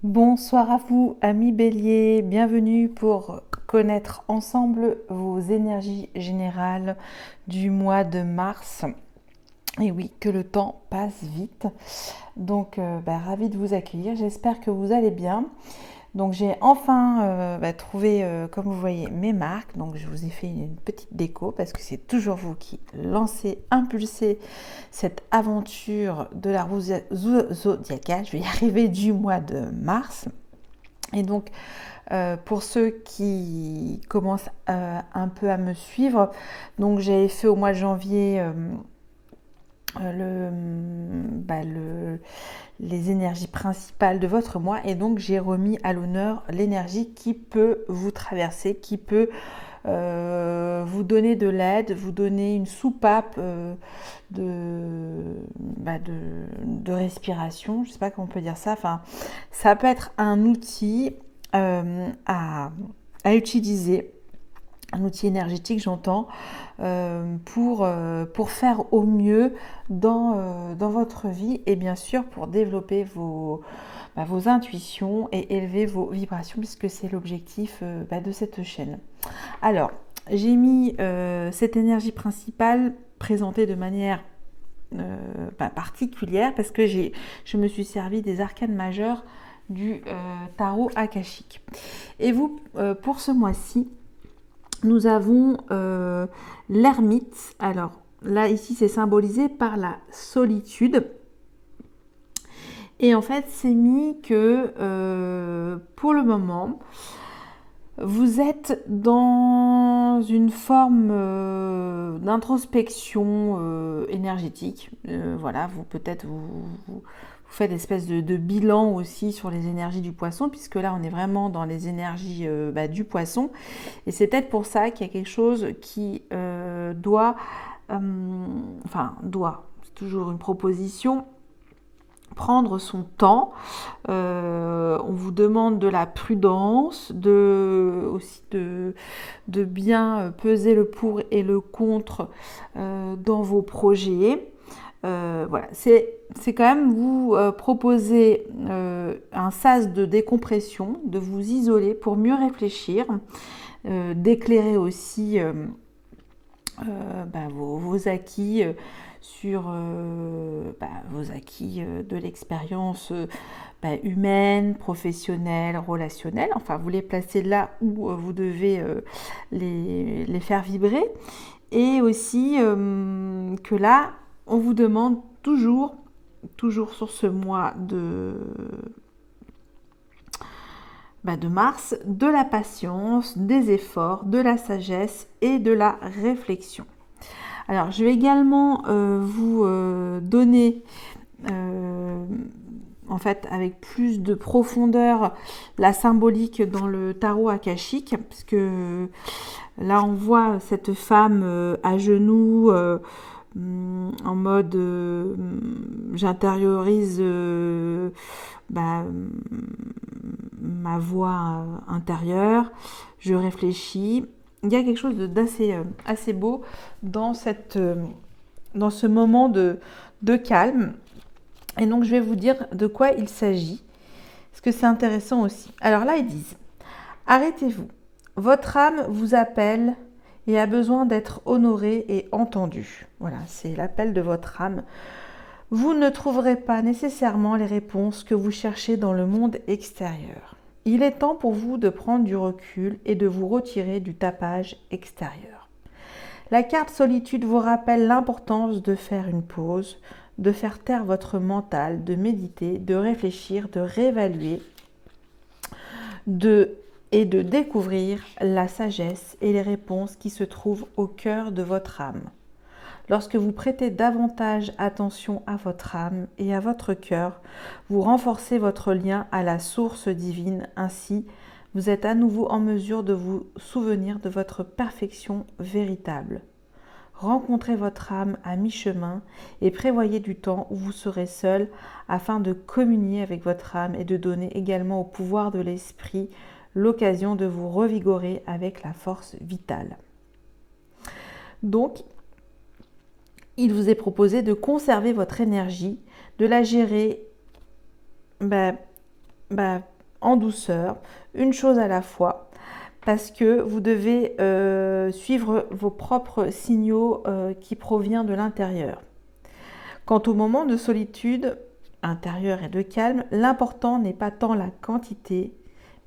Bonsoir à vous, amis Bélier, bienvenue pour connaître ensemble vos énergies générales du mois de mars. Et oui, que le temps passe vite. Donc, ravi de vous accueillir. J'espère que vous allez bien. Donc, j'ai enfin trouvé, comme vous voyez, mes marques. Donc, je vous ai fait une petite déco parce que c'est toujours vous qui lancez, impulsez cette aventure de la roue zodiacale. Je vais y arriver du mois de mars. Et donc, pour ceux qui commencent un peu à me suivre, donc j'avais fait au mois de janvier les énergies principales de votre mois, et donc j'ai remis à l'honneur l'énergie qui peut vous traverser, qui peut vous donner de l'aide, vous donner une soupape de respiration, je ne sais pas comment on peut dire ça, enfin ça peut être un outil à utiliser, un outil énergétique j'entends, pour faire au mieux dans votre vie, et bien sûr pour développer vos intuitions et élever vos vibrations, puisque c'est l'objectif de cette chaîne. Alors, j'ai mis cette énergie principale présentée de manière particulière parce que je me suis servi des arcanes majeurs du tarot akashique. Et vous, pour ce mois-ci, nous avons l'ermite. Alors là, ici, c'est symbolisé par la solitude. Et en fait, c'est mis que pour le moment, vous êtes dans une forme d'introspection énergétique. Voilà, vous peut-être vous faites une espèce de bilan aussi sur les énergies du poisson, puisque là on est vraiment dans les énergies du poisson. Et c'est peut-être pour ça qu'il y a quelque chose qui doit, c'est toujours une proposition, prendre son temps. On vous demande de la prudence, aussi de bien peser le pour et le contre dans vos projets. Voilà, c'est quand même vous proposer un sas de décompression, de vous isoler pour mieux réfléchir, d'éclairer aussi vos acquis sur vos acquis de l'expérience humaine, professionnelle, relationnelle. Enfin, vous les placez là où vous devez les faire vibrer. Et aussi que là, on vous demande toujours sur ce mois de mars, de la patience, des efforts, de la sagesse et de la réflexion. Alors, je vais également vous donner, en fait, avec plus de profondeur, la symbolique dans le tarot akashique, parce que là, on voit cette femme à genoux, en mode j'intériorise ma voix intérieure, je réfléchis. Il y a quelque chose d'assez assez beau dans dans ce moment de calme. Et donc je vais vous dire de quoi il s'agit, parce que c'est intéressant aussi. Alors là, ils disent: arrêtez-vous, votre âme vous appelle et a besoin d'être honorée et entendue. Voilà, c'est l'appel de votre âme. Vous ne trouverez pas nécessairement les réponses que vous cherchez dans le monde extérieur. Il est temps pour vous de prendre du recul et de vous retirer du tapage extérieur. La carte solitude vous rappelle l'importance de faire une pause, de faire taire votre mental, de méditer, de réfléchir, de réévaluer, et de découvrir la sagesse et les réponses qui se trouvent au cœur de votre âme. Lorsque vous prêtez davantage attention à votre âme et à votre cœur, vous renforcez votre lien à la source divine. Ainsi, vous êtes à nouveau en mesure de vous souvenir de votre perfection véritable. Rencontrez votre âme à mi-chemin et prévoyez du temps où vous serez seul afin de communier avec votre âme et de donner également au pouvoir de l'esprit l'occasion de vous revigorer avec la force vitale. Donc, il vous est proposé de conserver votre énergie, de la gérer en douceur, une chose à la fois, parce que vous devez suivre vos propres signaux qui proviennent de l'intérieur. Quant au moment de solitude intérieure et de calme, l'important n'est pas tant la quantité,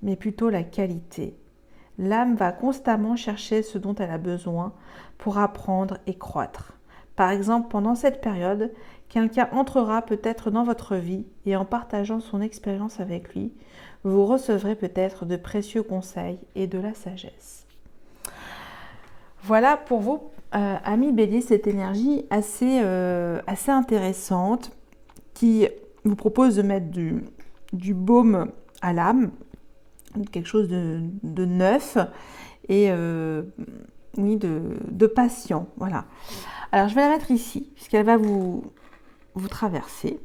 mais plutôt la qualité. L'âme va constamment chercher ce dont elle a besoin pour apprendre et croître. Par exemple, pendant cette période, quelqu'un entrera peut-être dans votre vie et en partageant son expérience avec lui, vous recevrez peut-être de précieux conseils et de la sagesse. Voilà pour vous, amis Bélier, cette énergie assez intéressante qui vous propose de mettre du baume à l'âme, quelque chose de neuf et oui, de patient. Voilà. Alors, je vais la mettre ici, puisqu'elle va vous traverser,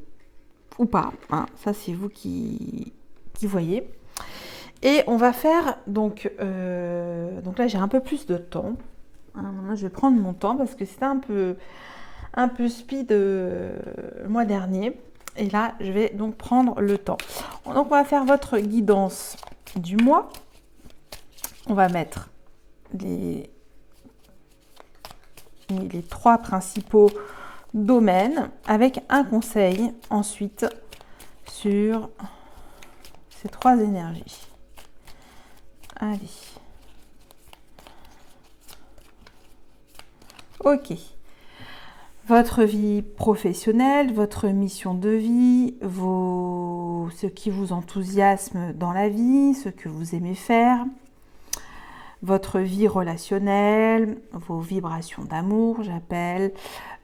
ou pas. Hein, ça, c'est vous qui voyez. Et on va faire, donc là, j'ai un peu plus de temps. Hein, maintenant, je vais prendre mon temps, parce que c'était un peu speed le mois dernier. Et là, je vais donc prendre le temps. Donc, on va faire votre guidance du mois. On va mettre les 3 principaux domaines avec un conseil ensuite sur ces 3 énergies. Allez. Ok. Votre vie professionnelle, votre mission de vie, ce qui vous enthousiasme dans la vie, ce que vous aimez faire, votre vie relationnelle, vos vibrations d'amour, j'appelle,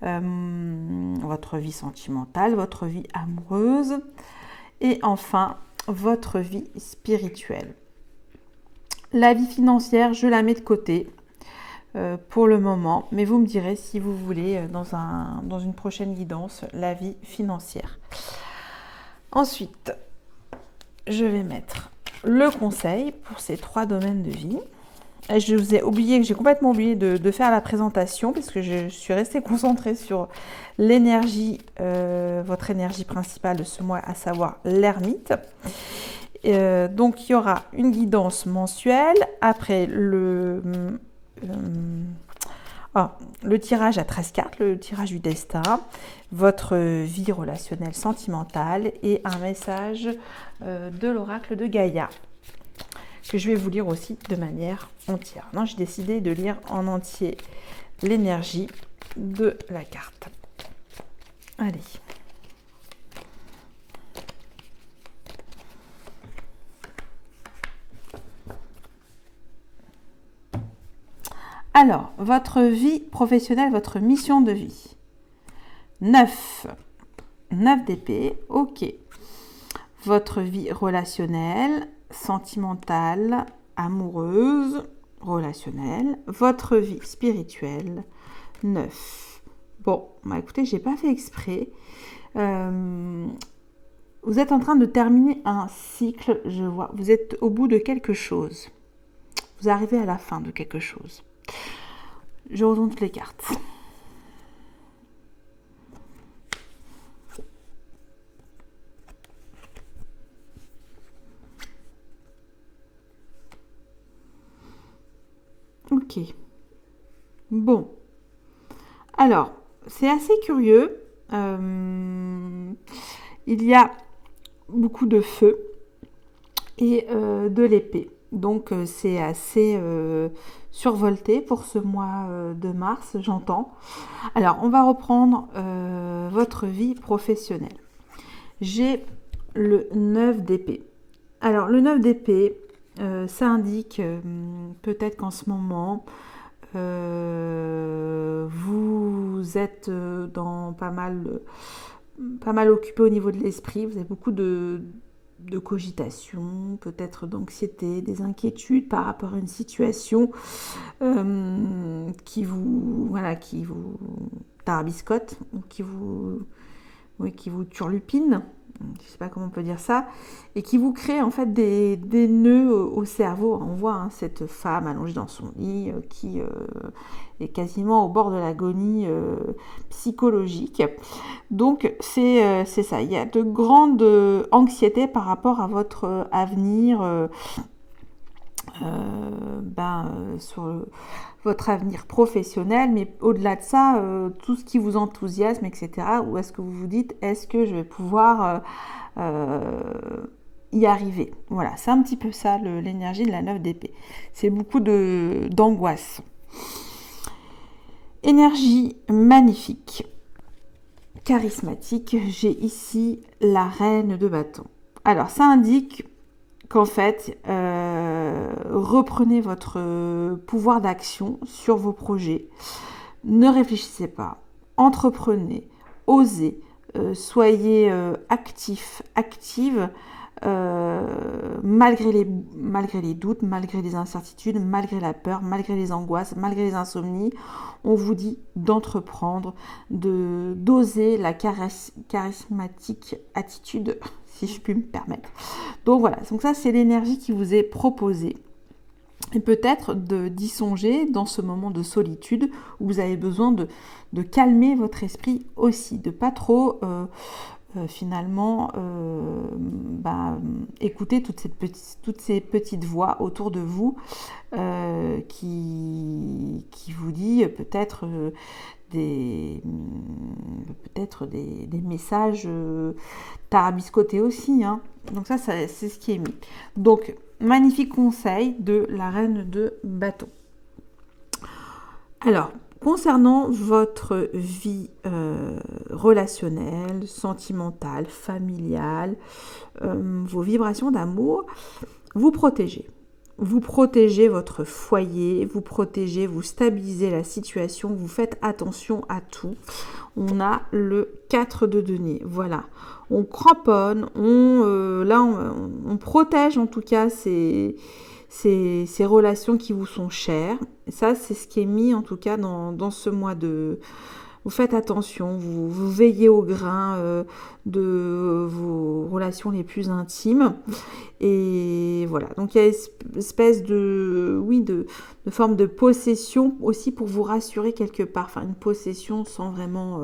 votre vie sentimentale, votre vie amoureuse et enfin votre vie spirituelle. La vie financière, je la mets de côté pour le moment, mais vous me direz si vous voulez dans une prochaine guidance la vie financière. Ensuite, je vais mettre le conseil pour ces 3 domaines de vie. Et j'ai complètement oublié de faire la présentation parce que je suis restée concentrée sur l'énergie, votre énergie principale de ce mois, à savoir l'ermite. Donc il y aura une guidance mensuelle, après le tirage à 13 cartes, le tirage du destin, votre vie relationnelle sentimentale et un message de l'oracle de Gaïa que je vais vous lire aussi de manière entière. Non, j'ai décidé de lire en entier l'énergie de la carte. Allez. Alors, votre vie professionnelle, votre mission de vie. 9 d'épée, ok. Votre vie relationnelle, sentimentale, amoureuse, relationnelle. Votre vie spirituelle, 9. Bon, bah écoutez, j'ai pas fait exprès. Vous êtes en train de terminer un cycle, je vois. Vous êtes au bout de quelque chose. Vous arrivez à la fin de quelque chose. Je retourne toutes les cartes. Ok. Bon. Alors, c'est assez curieux. Il y a beaucoup de feu et de l'épée. Donc, c'est assez survolté pour ce mois de mars, j'entends. Alors, on va reprendre votre vie professionnelle. J'ai le 9 d'épée. Alors, le 9 d'épée, ça indique peut-être qu'en ce moment, vous êtes dans pas mal occupé au niveau de l'esprit. Vous avez beaucoup de cogitation, peut-être d'anxiété, des inquiétudes par rapport à une situation qui vous tarabiscote, ou qui vous turlupine. je sais pas comment on peut dire ça, et qui vous crée en fait des nœuds au cerveau. On voit hein, cette femme allongée dans son lit qui est quasiment au bord de l'agonie psychologique. Donc c'est ça, il y a de grandes anxiétés par rapport à votre avenir, sur votre avenir professionnel, mais au-delà de ça, tout ce qui vous enthousiasme, etc. Ou est-ce que vous vous dites, est-ce que je vais pouvoir y arriver? Voilà, c'est un petit peu ça l'énergie de la 9 d'épée. C'est beaucoup d'angoisse. Énergie magnifique, charismatique. J'ai ici la reine de bâton. Alors, ça indique qu'en fait, reprenez votre pouvoir d'action sur vos projets. Ne réfléchissez pas, entreprenez, osez, soyez actif, active, malgré les doutes, malgré les incertitudes, malgré la peur, malgré les angoisses, malgré les insomnies. On vous dit d'entreprendre, d'oser la charismatique attitude, si je puis me permettre. Donc voilà, donc ça c'est l'énergie qui vous est proposée. Et peut-être d'y songer dans ce moment de solitude où vous avez besoin de calmer votre esprit aussi, de pas trop finalement écouter toutes ces petites voix autour de vous qui vous dit peut-être des messages tarabiscotés aussi. Hein. Donc ça, c'est ce qui est mis. Donc, magnifique conseil de la reine de bâton. Alors, concernant votre vie relationnelle, sentimentale, familiale, vos vibrations d'amour, vous protégez. Vous protégez votre foyer, vous protégez, vous stabilisez la situation, vous faites attention à tout. On a le 4 de denier, voilà. On cramponne, on protège en tout cas ces relations qui vous sont chères. Et ça, c'est ce qui est mis en tout cas dans ce mois de... Vous faites attention, vous veillez au grain de vos relations les plus intimes. Et voilà, donc il y a une espèce de forme de possession aussi pour vous rassurer quelque part. Enfin, une possession sans vraiment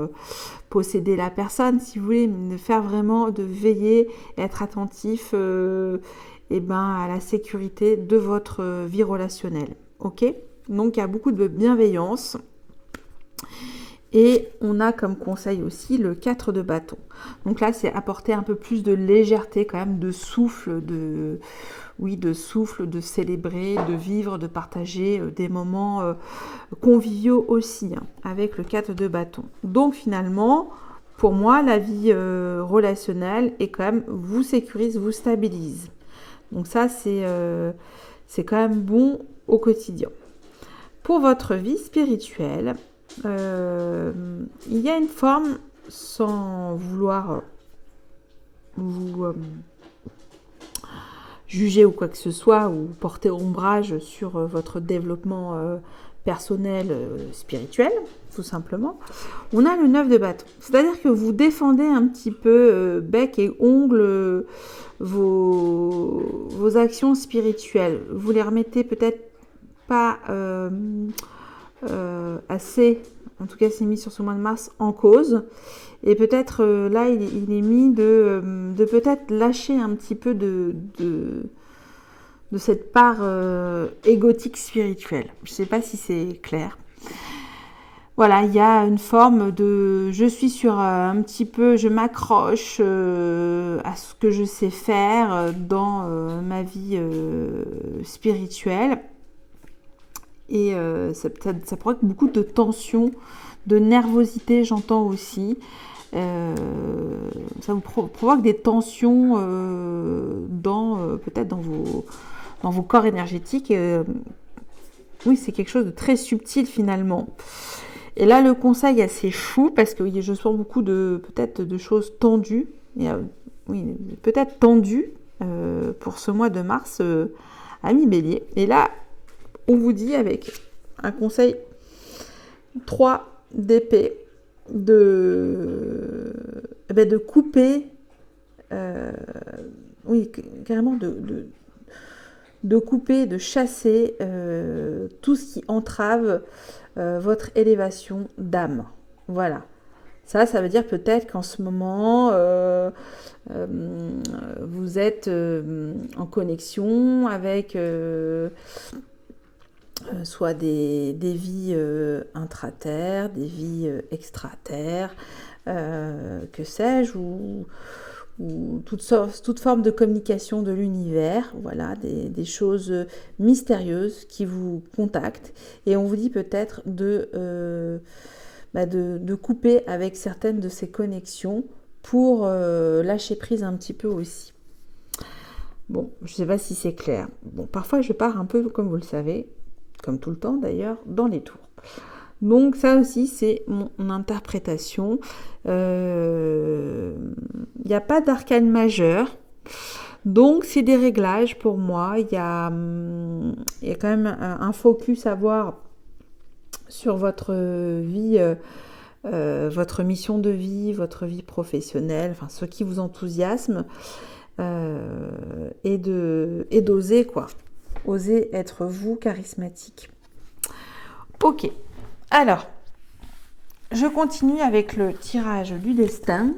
posséder la personne, si vous voulez, mais de faire vraiment, de veiller, être attentif à la sécurité de votre vie relationnelle. Ok ? Donc il y a beaucoup de bienveillance. Et on a comme conseil aussi le 4 de bâton. Donc là, c'est apporter un peu plus de légèreté quand même, de souffle, de célébrer, de vivre, de partager des moments conviviaux aussi, hein, avec le 4 de bâton. Donc finalement, pour moi, la vie relationnelle est quand même, vous sécurise, vous stabilise. Donc ça, c'est quand même bon au quotidien. Pour votre vie spirituelle, il y a une forme, sans vouloir vous juger ou quoi que ce soit, ou porter ombrage sur votre développement personnel, spirituel, tout simplement. On a le 9 de bâton. C'est-à-dire que vous défendez un petit peu bec et ongle vos actions spirituelles. Vous les remettez peut-être pas assez, en tout cas c'est mis sur ce mois de mars, en cause. Et peut-être là il est mis de peut-être lâcher un petit peu de cette part égotique spirituelle. Je ne sais pas si c'est clair. Voilà, il y a une forme de... Je suis sur un petit peu... Je m'accroche à ce que je sais faire dans ma vie spirituelle. Et ça provoque beaucoup de tension, de nervosité, j'entends aussi. Ça vous provoque des tensions peut-être dans vos corps énergétiques. Oui, c'est quelque chose de très subtil finalement. Et là, le conseil est assez fou parce que je sens beaucoup peut-être de choses tendues. Peut-être tendues pour ce mois de mars à mi-bélier. Et là, on vous dit avec un conseil 3 d'épée de couper oui, carrément de couper, de chasser tout ce qui entrave votre élévation d'âme. Voilà. Ça veut dire peut-être qu'en ce moment, vous êtes en connexion avec soit des vies intra-terre, des vies extra-terre, que sais-je, ou toute forme de communication de l'univers, voilà, des choses mystérieuses qui vous contactent. Et on vous dit peut-être de couper avec certaines de ces connexions pour lâcher prise un petit peu aussi. Bon, je ne sais pas si c'est clair. Bon, parfois je pars un peu, comme vous le savez, comme tout le temps d'ailleurs, dans les tours. Donc ça aussi, c'est mon interprétation. Il n'y a pas d'arcane majeur. Donc c'est des réglages pour moi. Il y a quand même un focus à voir sur votre vie, votre mission de vie, votre vie professionnelle, enfin ce qui vous enthousiasme, et d'oser quoi. Oser être vous, charismatique. Ok. Alors, je continue avec le tirage du destin.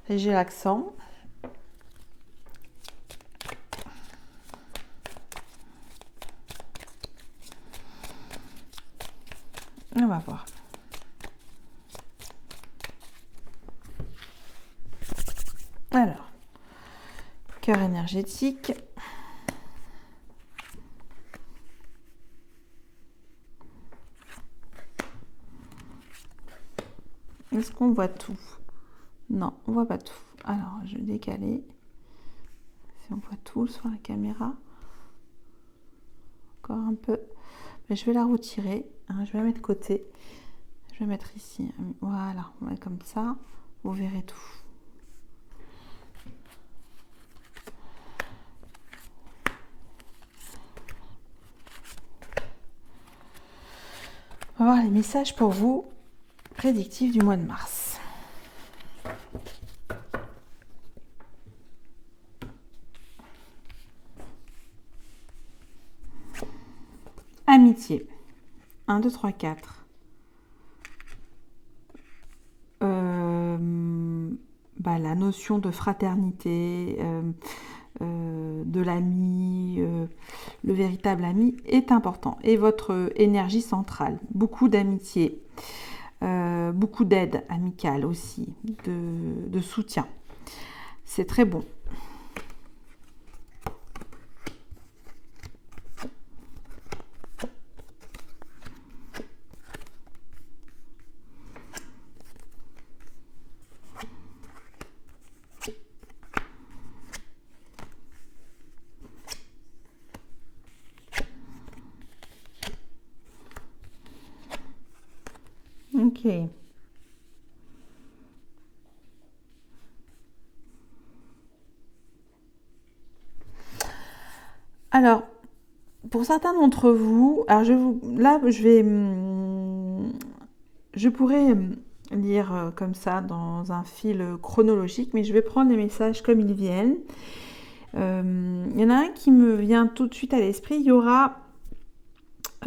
Et j'ai l'accent. On va voir. Alors, cœur énergétique. Est-ce qu'on voit tout? Non, on voit pas tout. Alors, je vais décaler. Si on voit tout sur la caméra. Encore un peu. Mais je vais la retirer. Hein, je vais la mettre de côté. Je vais mettre ici. Voilà, on va mettre comme ça. Vous verrez tout. On va voir les messages pour vous, prédictifs du mois de mars. Amitié. 1, 2, 3, 4. La notion de fraternité, de l'ami, le véritable ami est important. Et votre énergie centrale. Beaucoup d'amitié, beaucoup d'aide amicale aussi, de soutien. C'est très bon. Ok. Alors, pour certains d'entre vous, alors je pourrais lire comme ça dans un fil chronologique, mais je vais prendre les messages comme ils viennent. Il y en a un qui me vient tout de suite à l'esprit. Il y aura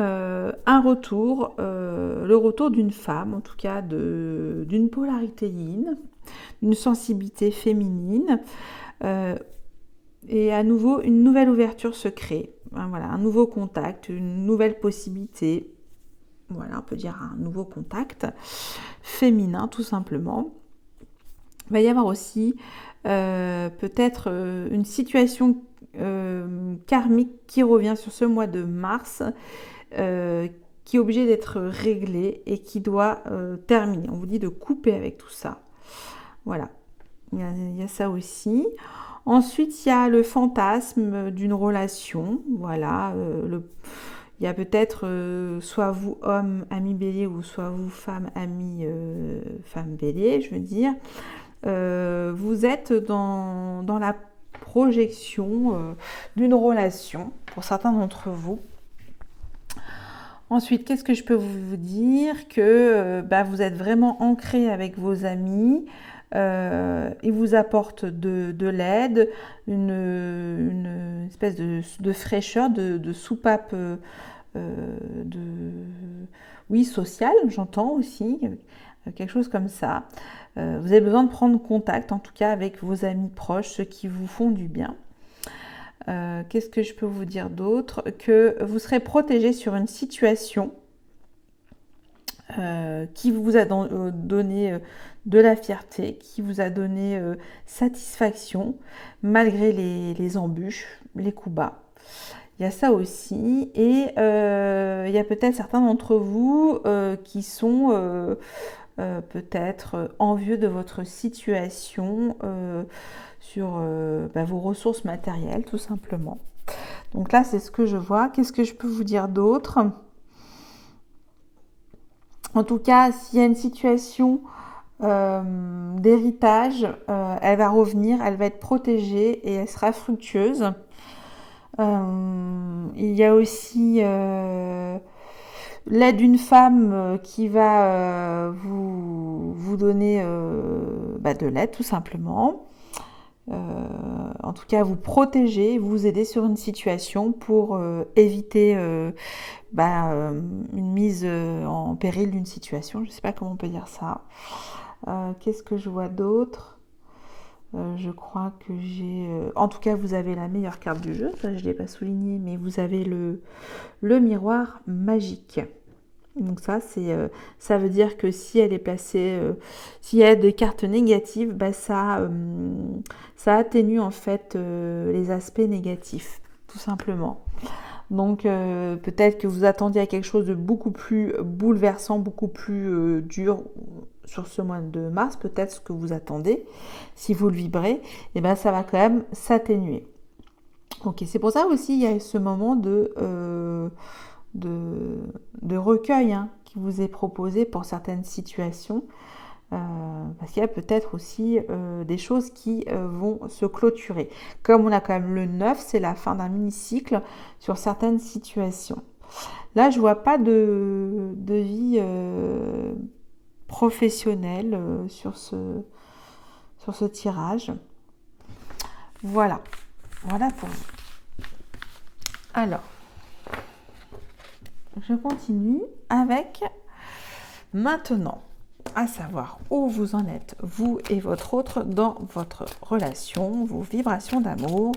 un retour, le retour d'une femme, en tout cas d'une polarité yin, d'une sensibilité féminine, et à nouveau une nouvelle ouverture se crée. Voilà, un nouveau contact, une nouvelle possibilité. Voilà, on peut dire un nouveau contact féminin tout simplement. Il va y avoir aussi peut-être une situation karmique qui revient sur ce mois de mars, qui est obligée d'être réglée et qui doit terminer. On vous dit de couper avec tout ça. Voilà, il y a ça aussi. Ensuite, il y a le fantasme d'une relation. Voilà, il y a peut-être soit vous, homme, ami bélier, ou soit vous, femme, ami, femme bélier, je veux dire. Vous êtes dans la projection d'une relation, pour certains d'entre vous. Ensuite, qu'est-ce que je peux vous dire? Que vous êtes vraiment ancré avec vos amis. Il vous apporte de l'aide, une espèce de fraîcheur, de soupape oui, sociale, j'entends aussi, quelque chose comme ça. Vous avez besoin de prendre contact, en tout cas avec vos amis proches, ceux qui vous font du bien. Qu'est-ce que je peux vous dire d'autre? Que vous serez protégé sur une situation qui vous a donné de la fierté, qui vous a donné satisfaction, malgré les embûches, les coups bas. Il y a ça aussi. Et il y a peut-être certains d'entre vous qui sont peut-être envieux de votre situation sur vos ressources matérielles, tout simplement. Donc là, c'est ce que je vois. Qu'est-ce que je peux vous dire d'autre? En tout cas, s'il y a une situation d'héritage, elle va revenir, elle va être protégée et elle sera fructueuse. Il y a aussi l'aide d'une femme qui va vous donner de l'aide, tout simplement. En tout cas, vous protéger, vous aider sur une situation pour éviter une mise en péril d'une situation. Je ne sais pas comment on peut dire ça. Qu'est-ce que je vois d'autre? Je crois que j'ai... En tout cas, vous avez la meilleure carte du jeu. Ça, je ne l'ai pas souligné, mais vous avez le miroir magique. Donc ça veut dire que si elle est placée, s'il y a des cartes négatives, ça atténue en fait les aspects négatifs, tout simplement. Donc peut-être que vous attendiez à quelque chose de beaucoup plus bouleversant, beaucoup plus dur sur ce mois de mars, peut-être ce que vous attendez, si vous le vibrez, ça va quand même s'atténuer. Ok, c'est pour ça aussi il y a ce moment de recueil qui vous est proposé pour certaines situations, parce qu'il y a peut-être aussi des choses qui vont se clôturer. Comme on a quand même le 9, c'est la fin d'un mini-cycle sur certaines situations. Là, je vois pas de vie professionnelle sur ce tirage. Voilà pour vous. Alors, je continue avec maintenant, à savoir où vous en êtes, vous et votre autre, dans votre relation, vos vibrations d'amour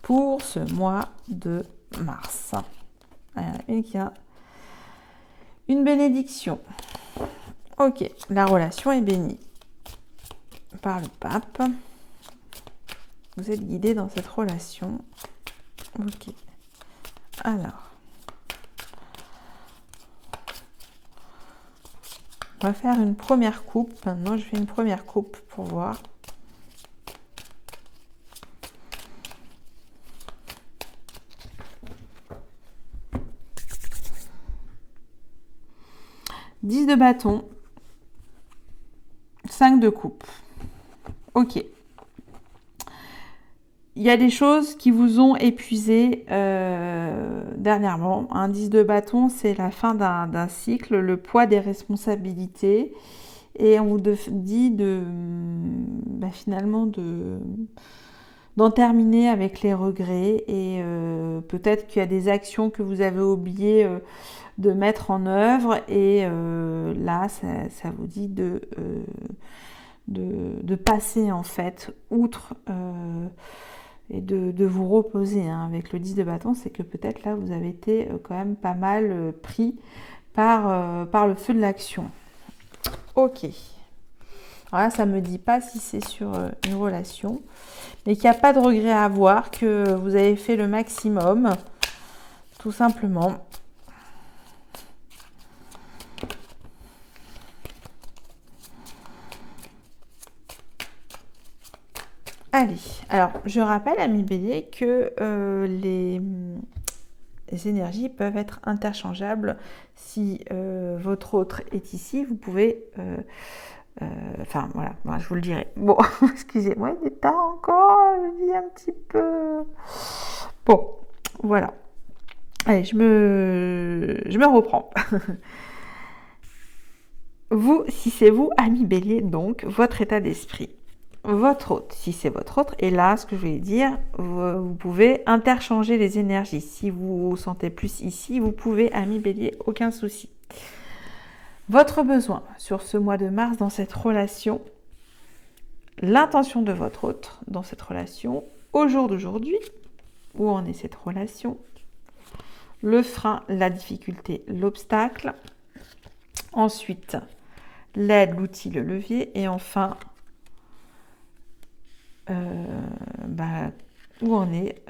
pour ce mois de mars. Il y a une bénédiction. Ok, la relation est bénie par le pape. Vous êtes guidé dans cette relation. Ok. Alors, on va faire une première coupe. Maintenant, je fais une première coupe pour voir. « 10 de bâton. 5 de coupe. » Ok. Il y a des choses qui vous ont épuisé dernièrement. Un 10 de bâton, c'est la fin d'un cycle, le poids des responsabilités. Et on vous dit finalement d'en terminer avec les regrets. Et peut-être qu'il y a des actions que vous avez oublié de mettre en œuvre. Et là, ça vous dit de passer en fait outre et de vous reposer avec le 10 de bâton. C'est que peut-être là vous avez été quand même pas mal pris par le feu de l'action. Ok, alors là ça me dit pas si c'est sur une relation, mais qu'il n'y a pas de regret à avoir, que vous avez fait le maximum tout simplement. Allez, alors je rappelle, amis bélier, que les énergies peuvent être interchangeables. Si votre autre est ici, vous pouvez... voilà, je vous le dirai. Bon, excusez-moi, il est tard encore, je dis un petit peu... Bon, voilà. Allez, je me reprends. Vous, si c'est vous, ami Bélier, donc, votre état d'esprit. Votre hôte, si c'est votre hôte, et là, ce que je vais dire, vous pouvez interchanger les énergies. Si vous vous sentez plus ici, vous pouvez, ami Bélier, aucun souci. Votre besoin sur ce mois de mars dans cette relation, l'intention de votre hôte dans cette relation, au jour d'aujourd'hui, où en est cette relation, le frein, la difficulté, l'obstacle, ensuite l'aide, l'outil, le levier, et enfin où en est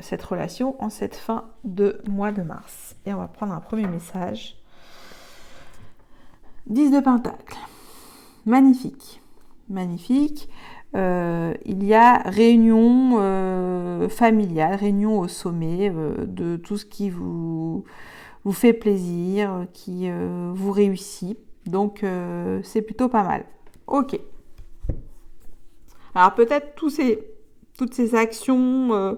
cette relation en cette fin de mois de mars. Et on va prendre un premier message. 10 de Pentacle. Magnifique. Magnifique. Il y a réunion familiale, réunion au sommet de tout ce qui vous fait plaisir, qui vous réussit. Donc, c'est plutôt pas mal. Ok. Alors, peut-être toutes ces actions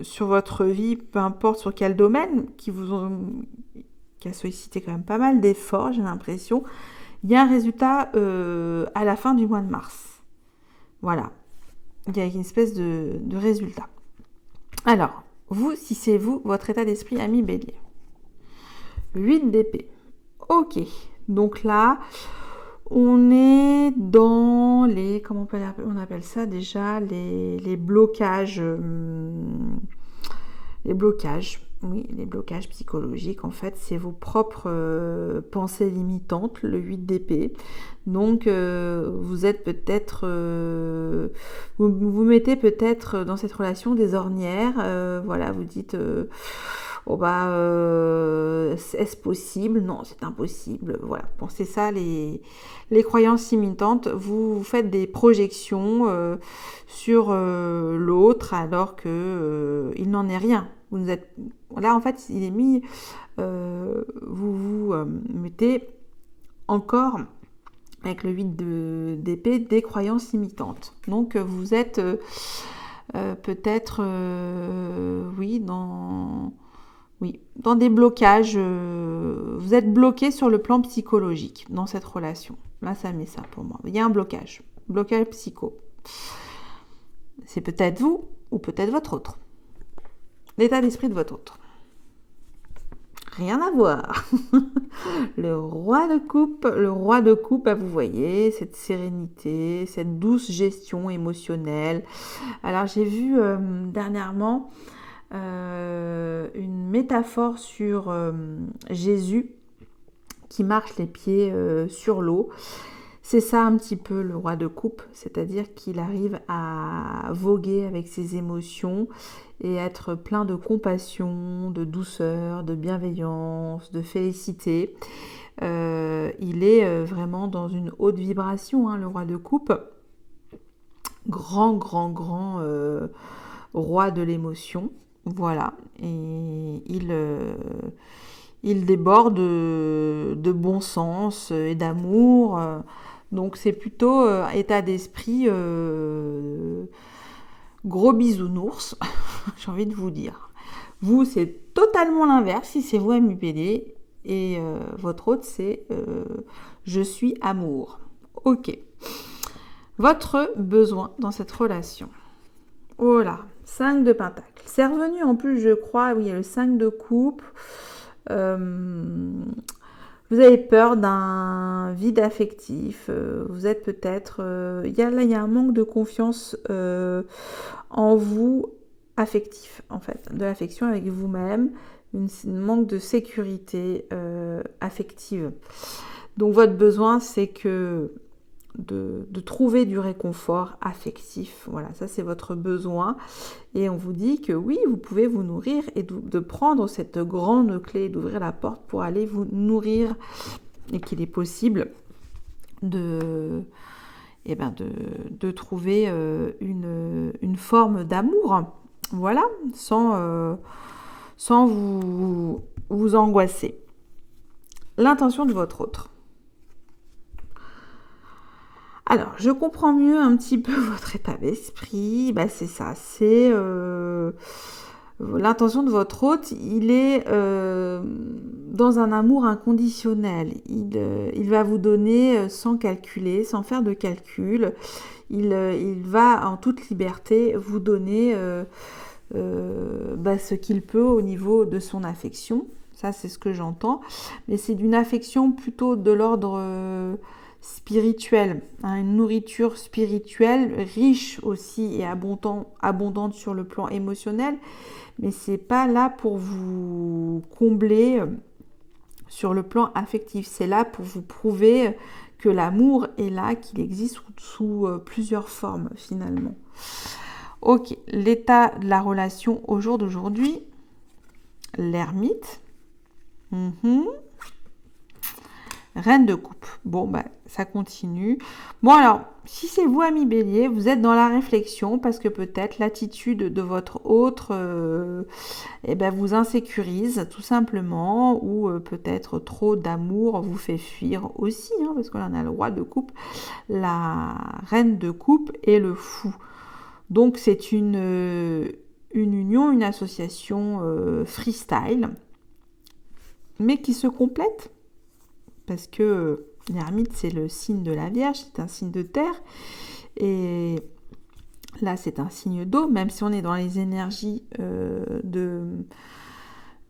sur votre vie, peu importe sur quel domaine, qui a sollicité quand même pas mal d'efforts, j'ai l'impression. Il y a un résultat à la fin du mois de mars. Voilà. Il y a une espèce de résultat. Alors, vous, si c'est vous, votre état d'esprit, ami Bélier. 8 d'épée. Ok. Donc là, on est dans les... Comment on appelle ça déjà? Les blocages. Les blocages. Oui, les blocages psychologiques, en fait, c'est vos propres pensées limitantes, le 8 d'épée. Donc, vous êtes peut-être... vous mettez peut-être dans cette relation des ornières. Voilà, vous dites... est-ce possible? Non, c'est impossible. Voilà, pensez ça, les croyances limitantes. Vous faites des projections sur l'autre alors que il n'en est rien. Vous êtes là, en fait, il est mis. Vous mettez encore avec le 8 d'épée des croyances limitantes. Donc vous êtes peut-être dans des blocages. Vous êtes bloqué sur le plan psychologique dans cette relation. Là, ça met ça pour moi. Il y a un blocage psycho. C'est peut-être vous ou peut-être votre autre. L'état d'esprit de votre autre. Rien à voir. Le roi de coupe, vous voyez, cette sérénité, cette douce gestion émotionnelle. Alors, j'ai vu dernièrement une métaphore sur Jésus qui marche les pieds sur l'eau. C'est ça un petit peu le roi de coupe, c'est-à-dire qu'il arrive à voguer avec ses émotions et être plein de compassion, de douceur, de bienveillance, de félicité. Il est vraiment dans une haute vibration, le roi de coupe. Grand roi de l'émotion. Voilà. Et il déborde de bon sens et d'amour. Donc c'est plutôt état d'esprit gros bisounours, j'ai envie de vous dire. Vous, c'est totalement l'inverse, si c'est vous MUPD, et votre autre, c'est je suis amour. Ok. Votre besoin dans cette relation. Oh là, 5 de Pentacle. C'est revenu en plus, je crois, oui, il y a le 5 de coupe. Vous avez peur d'un vide affectif. Vous êtes peut-être... il y a un manque de confiance en vous affectif, en fait. De l'affection avec vous-même. Un manque de sécurité affective. Donc, votre besoin, c'est que de trouver du réconfort affectif. Voilà, ça c'est votre besoin. Et on vous dit que oui, vous pouvez vous nourrir et de prendre cette grande clé, d'ouvrir la porte pour aller vous nourrir et qu'il est possible de trouver une forme d'amour. Voilà, sans vous angoisser. L'intention de votre autre. Alors, je comprends mieux un petit peu votre état d'esprit. C'est ça, c'est L'intention de votre hôte, il est dans un amour inconditionnel. Il va vous donner sans calculer, sans faire de calcul. Il va en toute liberté vous donner ce qu'il peut au niveau de son affection. Ça, c'est ce que j'entends. Mais c'est d'une affection plutôt de l'ordre spirituel, hein, une nourriture spirituelle riche aussi et abondante sur le plan émotionnel. Mais c'est pas là pour vous combler sur le plan affectif. C'est là pour vous prouver que l'amour est là, qu'il existe sous plusieurs formes finalement. Ok, l'état de la relation au jour d'aujourd'hui, l'ermite, reine de coupe. Bon, ça continue. Bon, alors, si c'est vous, ami Bélier, vous êtes dans la réflexion parce que peut-être l'attitude de votre autre vous insécurise tout simplement, ou peut-être trop d'amour vous fait fuir aussi, hein, parce que là, on a le roi de coupe, la reine de coupe et le fou. Donc, c'est une union, une association freestyle, mais qui se complète. Parce que l'ermite, c'est le signe de la Vierge, c'est un signe de terre. Et là, c'est un signe d'eau, même si on est dans les énergies de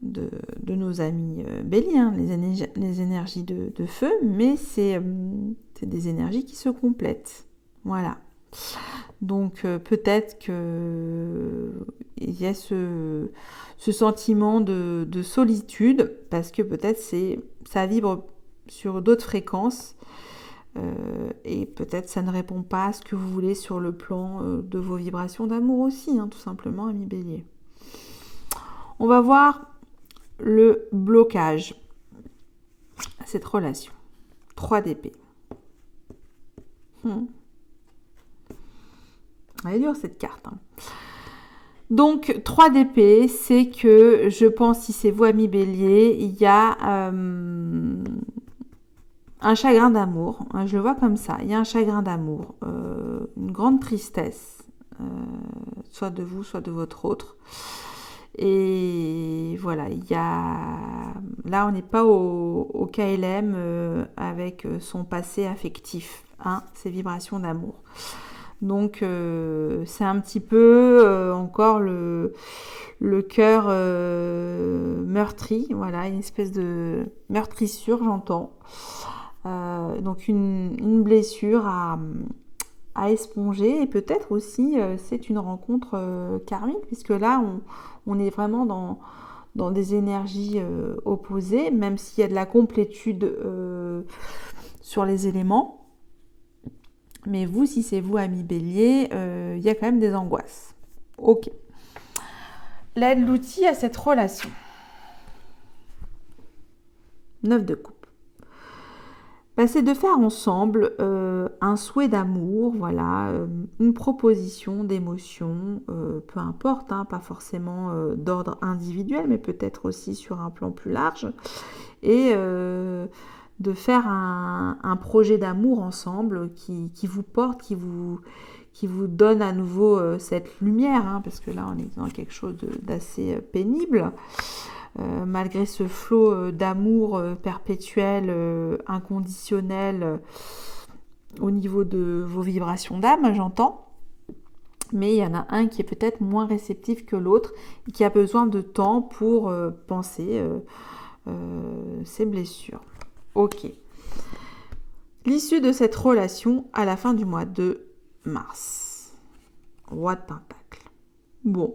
nos amis Bélier, hein, les énergies de feu, mais c'est des énergies qui se complètent. Voilà. Donc peut-être qu'il y a ce sentiment de solitude, parce que peut-être ça vibre sur d'autres fréquences et peut-être ça ne répond pas à ce que vous voulez sur le plan de vos vibrations d'amour aussi, hein, tout simplement, ami Bélier. On va voir le blocage à cette relation. 3 d'épée. Elle est dure cette carte, hein. Donc 3 d'épée, c'est que je pense, si c'est vous, ami Bélier, il y a un chagrin d'amour, je le vois comme ça, il y a un chagrin d'amour, une grande tristesse, soit de vous, soit de votre autre. Et voilà, là on n'est pas au KLM avec son passé affectif, hein, ses vibrations d'amour. Donc c'est un petit peu encore le cœur meurtri, voilà, une espèce de meurtrissure, j'entends. Donc une blessure à éponger, et peut-être aussi c'est une rencontre karmique, puisque là on est vraiment dans des énergies opposées, même s'il y a de la complétude sur les éléments. Mais vous, si c'est vous, ami Bélier, il y a quand même des angoisses. Ok. L'aide, l'outil à cette relation. 9 de coupe. C'est de faire ensemble un souhait d'amour, voilà, une proposition d'émotion, peu importe, hein, pas forcément d'ordre individuel, mais peut-être aussi sur un plan plus large, et de faire un projet d'amour ensemble qui vous porte, qui vous donne à nouveau cette lumière, hein, parce que là on est dans quelque chose d'assez pénible. Malgré ce flot d'amour perpétuel, inconditionnel, au niveau de vos vibrations d'âme, j'entends. Mais il y en a un qui est peut-être moins réceptif que l'autre, et qui a besoin de temps pour penser ses blessures. Ok. L'issue de cette relation à la fin du mois de mars. Roi de Pentacle. Bon.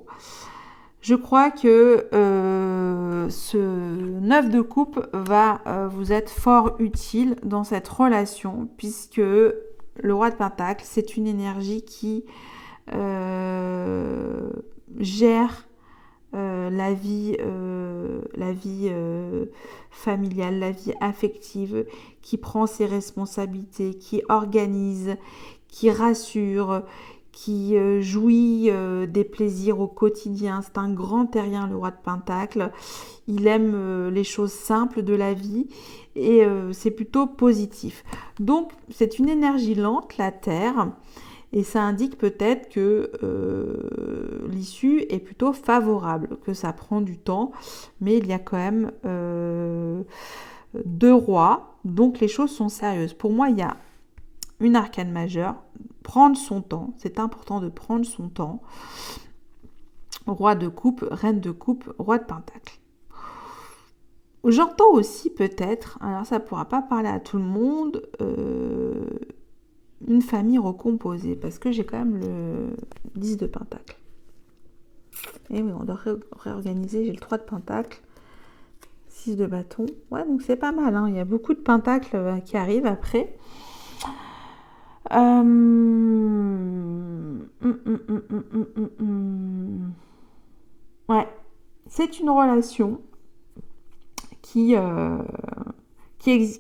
Je crois que ce 9 de coupe va vous être fort utile dans cette relation, puisque le roi de Pentacle, c'est une énergie qui gère la vie familiale, la vie affective, qui prend ses responsabilités, qui organise, qui rassure, qui jouit des plaisirs au quotidien. C'est un grand terrien, le roi de Pentacle. Il aime les choses simples de la vie, et c'est plutôt positif. Donc c'est une énergie lente, la terre, Et ça indique peut-être que l'issue est plutôt favorable, que ça prend du temps, mais il y a quand même 2 rois, donc les choses sont sérieuses. Pour moi, il y a une arcane majeure, prendre son temps, c'est important de prendre son temps. Roi de coupe, reine de coupe, roi de pentacle. J'entends aussi peut-être, alors ça ne pourra pas parler à tout le monde, une famille recomposée, parce que j'ai quand même le 10 de pentacle. Et oui, on doit réorganiser, j'ai le 3 de pentacle, 6 de bâton. Ouais, donc c'est pas mal, hein. Il y a beaucoup de pentacles qui arrivent après. Ouais, c'est une relation qui est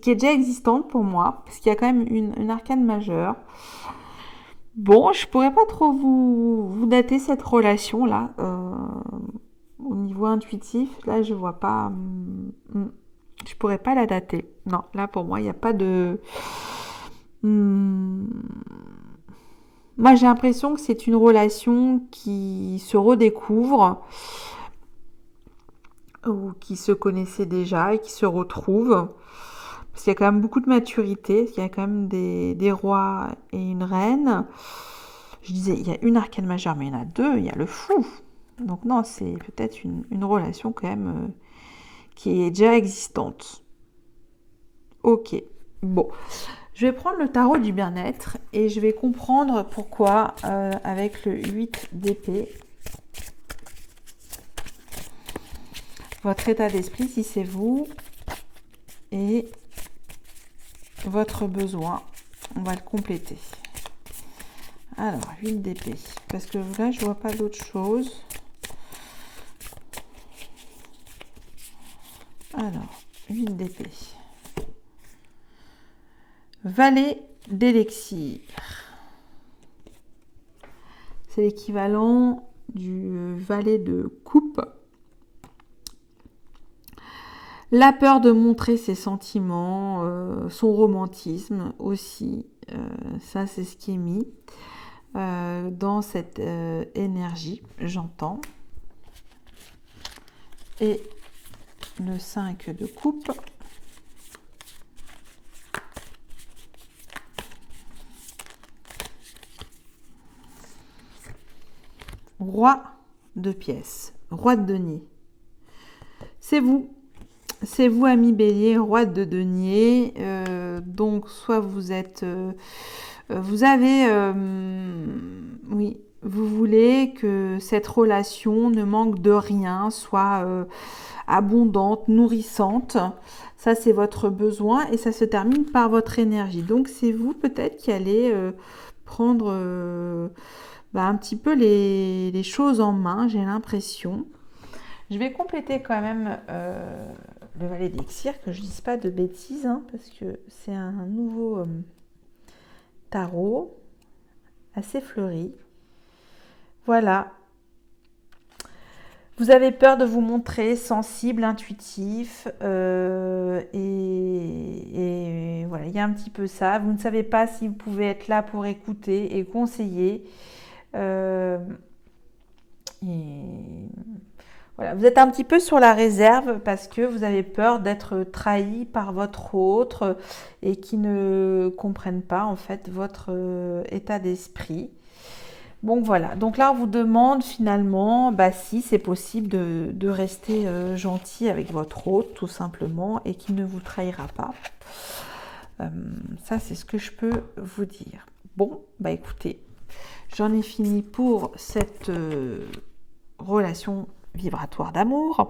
déjà existante pour moi, parce qu'il y a quand même une arcane majeure. Bon, je pourrais pas trop vous dater cette relation-là. Au niveau intuitif, là, je vois pas... je pourrais pas la dater. Non, là, pour moi, il n'y a pas de... Moi, j'ai l'impression que c'est une relation qui se redécouvre, ou qui se connaissait déjà et qui se retrouve. Parce qu'il y a quand même beaucoup de maturité, parce qu'il y a quand même des rois et une reine. Je disais, il y a une arcane majeure, mais il y en a 2, il y a le fou. Donc non, c'est peut-être une relation quand même qui est déjà existante. Ok, bon. Je vais prendre le tarot du bien-être et je vais comprendre pourquoi avec le 8 d'épée, votre état d'esprit, si c'est vous, et votre besoin, on va le compléter. Alors, 8 d'épée, parce que là, je vois pas d'autre chose. Alors, 8 d'épée. Valet d'élixir. C'est l'équivalent du valet de coupe. La peur de montrer ses sentiments, son romantisme aussi, ça c'est ce qui est mis dans cette énergie, j'entends. Et le 5 de coupe. Roi de pièces, roi de denier. C'est vous, ami Bélier, roi de denier. Donc, soit vous êtes, oui, vous voulez que cette relation ne manque de rien, soit abondante, nourrissante. Ça, c'est votre besoin et ça se termine par votre énergie. Donc, c'est vous peut-être qui allez prendre un petit peu les choses en main, j'ai l'impression. Je vais compléter quand même le valet d'élixir, que je ne dise pas de bêtises, hein, parce que c'est un nouveau tarot, assez fleuri. Voilà. Vous avez peur de vous montrer sensible, intuitif, et voilà, il y a un petit peu ça. Vous ne savez pas si vous pouvez être là pour écouter et conseiller. Et voilà, vous êtes un petit peu sur la réserve parce que vous avez peur d'être trahi par votre autre et qui ne comprennent pas en fait votre état d'esprit. Bon voilà, donc là on vous demande finalement si c'est possible de rester gentil avec votre hôte tout simplement et qu'il ne vous trahira pas. Ça c'est ce que je peux vous dire. Bon, écoutez, j'en ai fini pour cette relation vibratoire d'amour.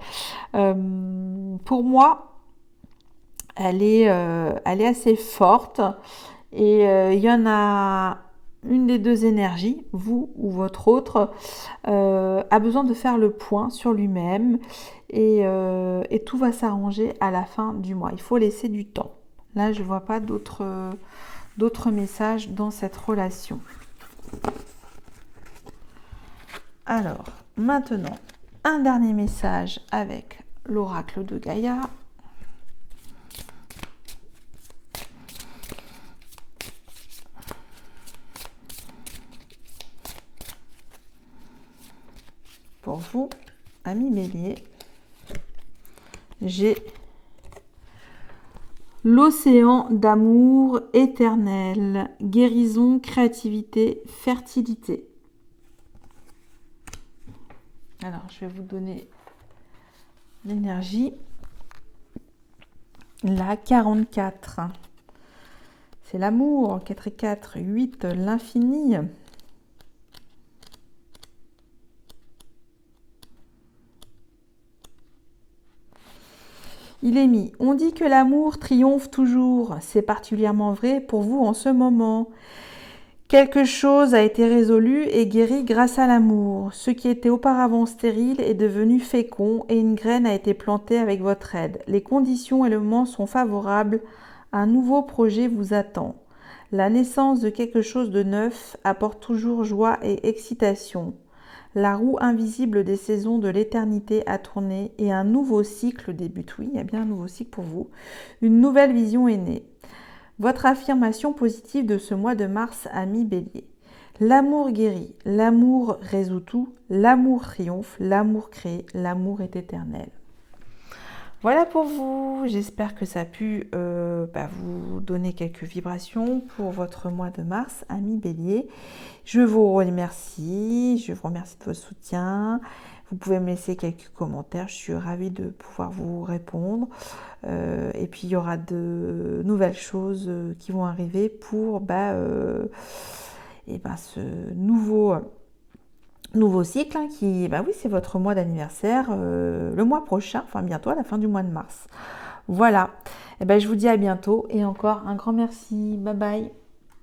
Pour moi, elle est assez forte et il y en a une des deux énergies, vous ou votre autre, a besoin de faire le point sur lui-même et tout va s'arranger à la fin du mois. Il faut laisser du temps. Là, je ne vois pas d'autres messages dans cette relation. Alors, maintenant, un dernier message avec l'oracle de Gaïa. pour vous, amis Bélier, j'ai l'océan d'amour éternel, guérison, créativité, fertilité. Alors, je vais vous donner l'énergie. La 44, c'est l'amour. 4 et 4, 8, l'infini. Il est mis. On dit que l'amour triomphe toujours. C'est particulièrement vrai pour vous en ce moment. Quelque chose a été résolu et guéri grâce à l'amour. Ce qui était auparavant stérile est devenu fécond et une graine a été plantée avec votre aide. Les conditions et le moment sont favorables. Un nouveau projet vous attend. La naissance de quelque chose de neuf apporte toujours joie et excitation. La roue invisible des saisons de l'éternité a tourné et un nouveau cycle débute. Oui, il y a bien un nouveau cycle pour vous. Une nouvelle vision est née. Votre affirmation positive de ce mois de mars, ami Bélier. L'amour guérit, l'amour résout tout, l'amour triomphe, l'amour crée, l'amour est éternel. Voilà pour vous, j'espère que ça a pu vous donner quelques vibrations pour votre mois de mars, ami Bélier. Je vous remercie de votre soutien. Vous pouvez me laisser quelques commentaires, je suis ravie de pouvoir vous répondre. Et puis il y aura de nouvelles choses qui vont arriver pour ce nouveau cycle qui, oui, c'est votre mois d'anniversaire le mois prochain, enfin bientôt à la fin du mois de mars. Voilà, je vous dis à bientôt et encore un grand merci, bye bye.